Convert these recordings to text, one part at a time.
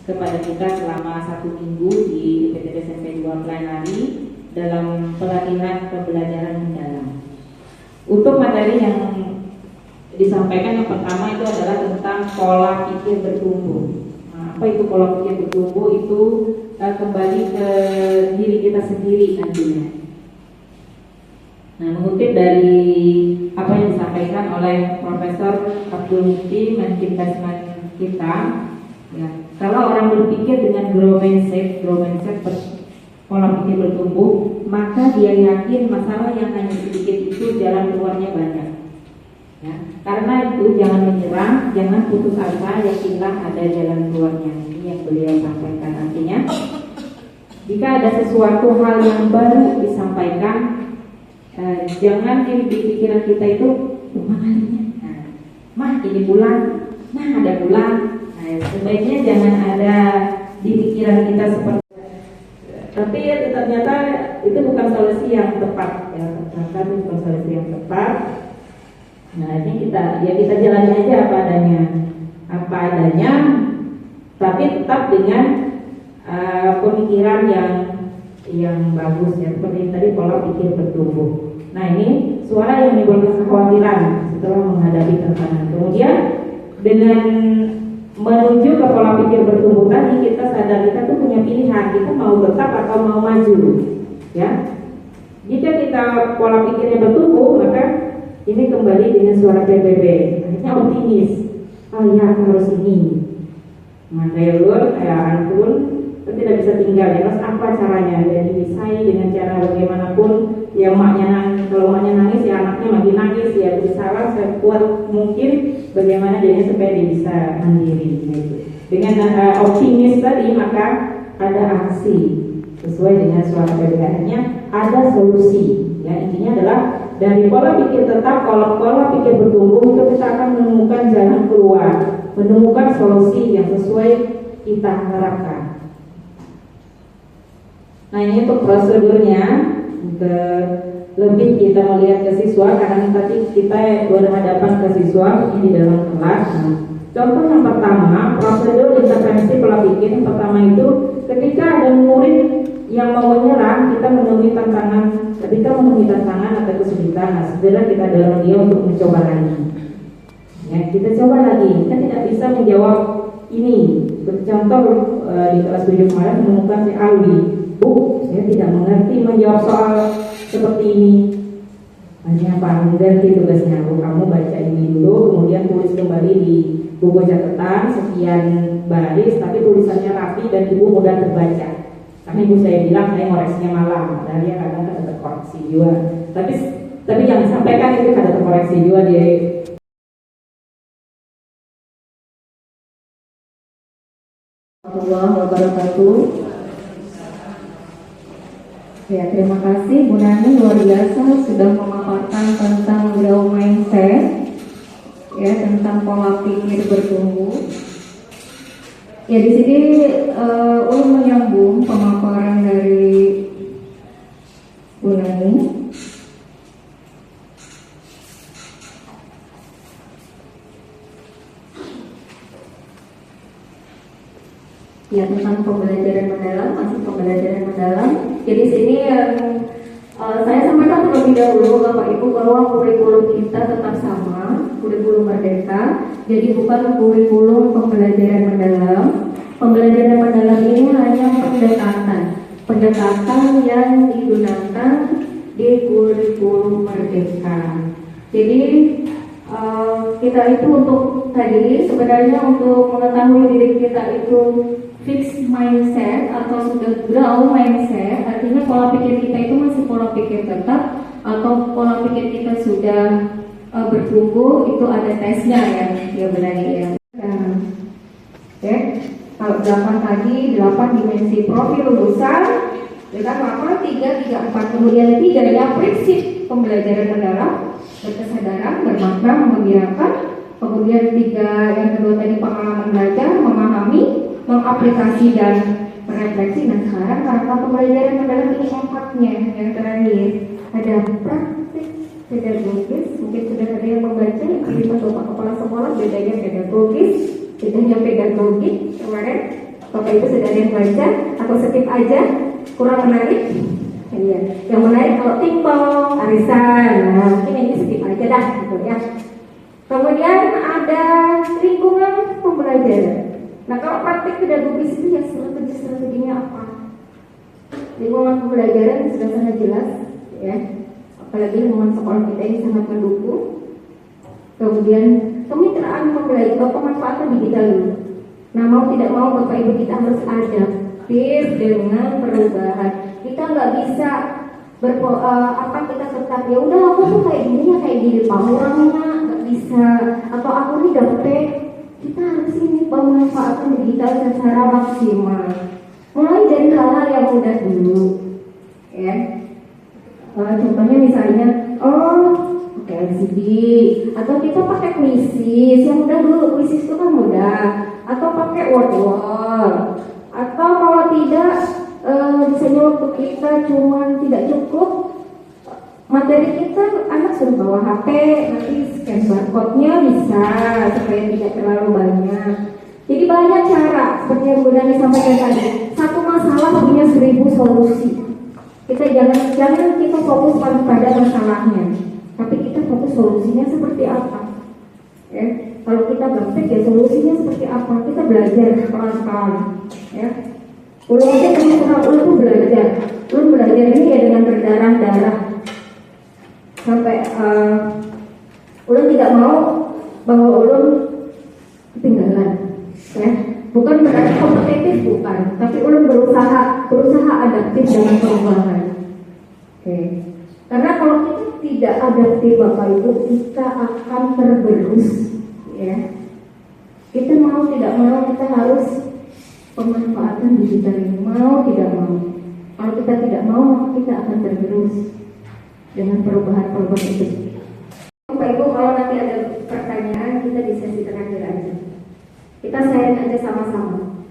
kepada kita selama 1 minggu di PTD SMP 2 Plenari dalam pelatihan pembelajaran mendalam. Untuk materi yang disampaikan yang pertama itu adalah tentang pola pikir bertumbuh. Nah, apa itu pola pikir bertumbuh? Itu kembali ke diri kita sendiri nantinya. Nah, mengutip dari apa yang disampaikan oleh Profesor Abdul Mukti, Menkibdasman kita, ya, kalau orang berpikir dengan growth mindset pola pikir bertumbuh, maka dia yakin masalah yang hanya sedikit itu jalan keluarnya banyak. Ya, karena itu jangan menyerah, jangan putus asa, yakinlah ada jalan keluarnya. Ini yang beliau sampaikan. Artinya, jika ada sesuatu hal yang baru disampaikan, jangan di pikiran kita itu kalinya. Mah ini bulan, ada bulan. Sebaiknya jangan ada di pikiran kita seperti. Tapi ternyata itu bukan solusi yang tepat. Ya, ternyata itu bukan solusi yang tepat. Nah, ini kita jalani aja apa adanya, tapi tetap dengan pemikiran yang bagus ya, seperti tadi pola pikir bertumbuh. Nah, ini suara yang menimbulkan kekhawatiran setelah menghadapi tantangan. Kemudian dengan menuju ke pola pikir bertumbuh tadi, kita sadar kita tuh punya pilihan, kita mau tetap atau mau maju, ya. Jika kita pola pikirnya bertumbuh, maka ini kembali dengan suara PBB, akhirnya optimis. Oh ya, aku harus ini. Nah, kayak Antun, kita tidak bisa tinggal ya. Terus apa caranya? Jadi bisa dengan cara bagaimanapun. Ya maknya nangis, kalau maknya nangis ya anaknya makin nangis ya, berusaha sekuat mungkin bagaimana dia supaya dia bisa mandiri. Gitu. Dengan optimis tadi maka ada aksi sesuai dengan suara PBB-nya, ada solusi. Ya, intinya adalah dari pola pikir tetap, kalau pola pikir bertumbuh itu kita akan menemukan jalan keluar, menemukan solusi yang sesuai kita harapkan. Nah, ini untuk prosedurnya, lebih kita melihat ke siswa karena tadi kita berhadapan ke siswa ini di dalam kelas. Nah, contoh yang pertama, prosedur intervensi pola pikir yang pertama itu ketika ada murid yang mau menyerah, kita menemui tantangan. Ketika menemui tantangan atau kesulitan, nah segera kita dorong dia untuk mencoba lagi. Ya, kita coba lagi. Kita tidak bisa menjawab ini. Contoh di kelas 7 kemarin menemukan si Alwi, Bu, saya tidak mengerti menjawab soal seperti ini. Hanya apa? Mengganti tugasnya, Bu. Kamu baca ini dulu, kemudian tulis kembali di buku catatan sekian baris, tapi tulisannya rapi dan Ibu mudah terbaca. Karena ibu saya bilang saya ngoreksinya malam, dan dia kadang ada terkoreksi juga. Tapi yang disampaikan itu ada terkoreksi juga dia. Warahmatullahi wabarakatuh. Ya, terima kasih Bu Nani, luar biasa sudah memaparkan tentang growth mindset, ya, tentang pola pikir bertumbuh. Ya, di sini ulun menyambung pemaparan dari Bu Nani. Ya, tentang pembelajaran mendalam, masih pembelajaran mendalam. Jadi sini saya sampaikan terlebih dahulu Bapak Ibu bahwa kurikulum kita tetap sama, kurikulum merdeka. Jadi bukan kurikulum pembelajaran mendalam. Pembelajaran mendalam ini hanya pendekatan yang digunakan di kurikulum merdeka. Jadi kita itu untuk tadi sebenarnya untuk mengetahui diri kita itu fixed mindset atau sudah grow mindset, artinya pola pikir kita itu masih pola pikir tetap atau pola pikir kita sudah bertumbuh, itu ada tesnya ya benar ya. Oke, kalau 8 tadi 8 dimensi profil lulusan, dengan apa 3, 4, kemudian 3 ya prinsip pembelajaran mendalam, berkesadaran, bermakna, menggembirakan, kemudian 3 yang kedua tadi pengalaman belajar, memahami, mengaplikasi dan merefleksi. Nah sekarang karena pembelajaran mendalam ini 4-nya yang terakhir ada praktik pedagogis, mungkin sudah ada yang membaca di Bapak Kepala Sekolah bedanya pedagogis, bedanya pedagogik kemarin menarik? Iya. Yang menarik kalau pingpong, arisan. Nah, mungkin ini skip aja dah, gitu ya. Kemudian ada lingkungan pembelajaran. Nah, kalau praktik pedagogis itu ya strateginya apa? Lingkungan pembelajaran sudah sangat jelas, ya. Apalagi lingkungan sekolah kita ini sangat mendukung. Kemudian kemitraan pemanfaatan digital ini. Nah, mau tidak mau Bapak Ibu kita harus adaptif dengan perubahan. Kita nggak bisa kita tetap ya udah aku tuh kayak gini ya kayak gini pamorangnya nggak bisa, atau aku nih gaptek. Kita harus ini pemanfaatan digital secara maksimal. Mulai dari hal-hal yang mudah dulu, ya. Contohnya misalnya, pakai LCD, atau kita pakai quizzes yang mudah dulu. Quizzes itu kan mudah, atau pakai word wall, atau kalau tidak misalnya waktu kita cuma tidak cukup materi kita, anak suruh bawa HP, nanti scan barcode-nya bisa supaya tidak terlalu banyak. Jadi banyak cara seperti yang Bunda sampaikan tadi. Satu masalah punya 1000 solusi. Kita jangan kita fokus pada masalahnya, tapi kita fokus solusinya seperti apa. Ya, kalau kita praktek ya solusinya seperti apa. Kita belajar pelan-pelan. Ya, ulun aja terus ulun belajar. Ulun belajar ini ya dengan berdarah-darah sampai ulun tidak mau bahwa ulun ketinggalan. Ya, bukan berarti kompetitif, bukan, tapi ulun berusaha adaptif dengan perubahan. Oke. Karena kalau kita tidak adaptif Bapak Ibu, kita akan tergerus, ya. Kita mau tidak mau kita harus pemanfaatan digital ini, mau tidak mau. Kalau kita tidak mau, maka kita akan tergerus dengan perubahan itu. Bapak Ibu, kalau nanti ada pertanyaan, kita di sesi terakhir aja. Kita sharing aja sama-sama.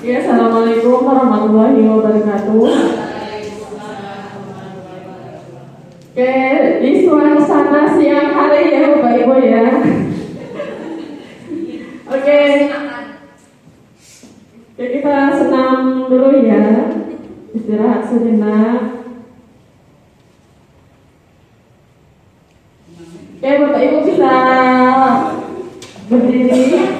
Ya, assalamualaikum warahmatullahi wabarakatuh. Oke, di suasana siang hari ya Bapak Ibu ya. Oke, kita senam dulu ya. Istirahat sejenak. Oke, Bapak Ibu bisa berdiri.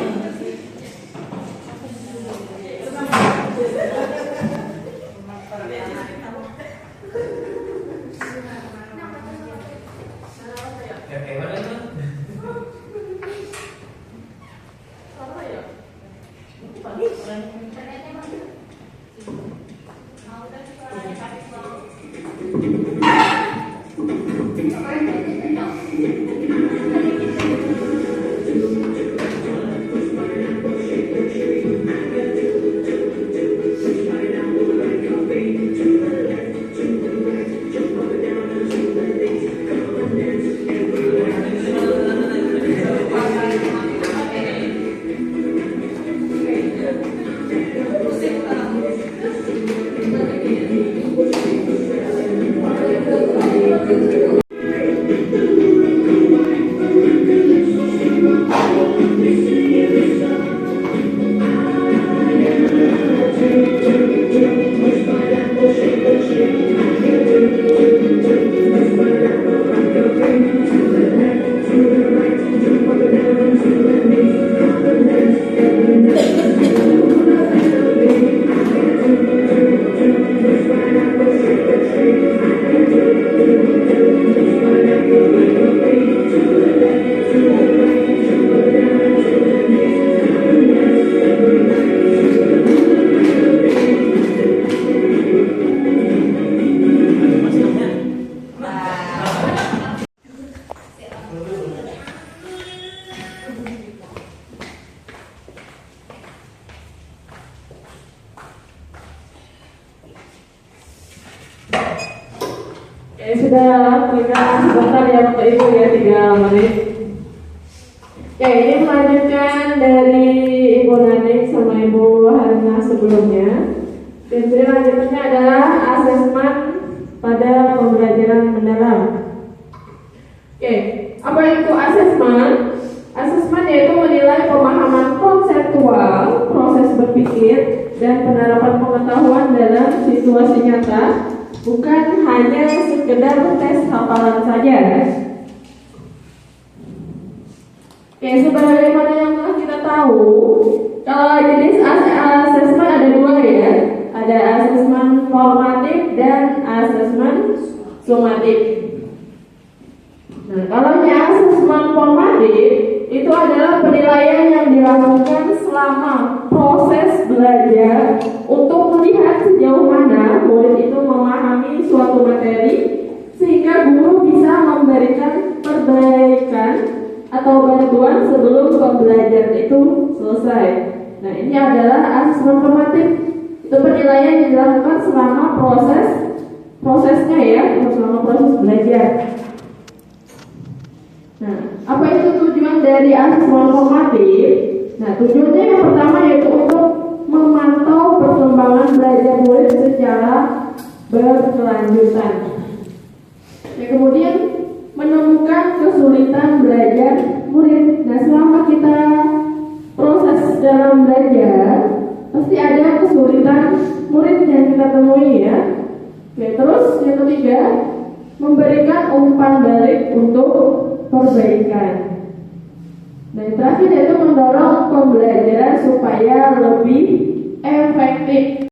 Sudah berikan sebentar ya Bapak Ibu ya, 3 menit. Oke, ini melanjutkan dari Ibu Nanik sama Ibu Harna sebelumnya. Dan selanjutnya adalah asesmen pada pembelajaran mendalam. Oke, apa itu asesmen? Asesmen yaitu menilai pemahaman konseptual, proses berpikir, dan penerapan pengetahuan dalam situasi nyata, bukan hanya sekedar tes hafalan saja. Oke, sebagaimana yang telah kita tahu, kalau jenis asesmen ada dua ya, ada asesmen formatif dan asesmen sumatif. Nah, kalau asesmen formatif itu adalah penilaian yang dilakukan selama proses belajar untuk melihat sejauh mana murid itu memahami suatu materi sehingga guru bisa memberikan perbaikan atau bantuan sebelum pembelajaran itu selesai. Nah, ini adalah asesmen formatif. Itu penilaian yang dilakukan selama prosesnya ya, selama proses belajar. Nah, apa itu tujuan dari asesmen formatif? Nah, tujuannya yang pertama yaitu untuk memantau perkembangan belajar murid secara berkelanjutan. Ya, kemudian menemukan kesulitan belajar murid. Nah, selama kita proses dalam belajar, pasti ada kesulitan murid yang kita temui ya. Oke, terus yang ketiga, memberikan umpan balik untuk perbaikan. Nah, yang terakhir yaitu mendorong pembelajaran supaya lebih efektif.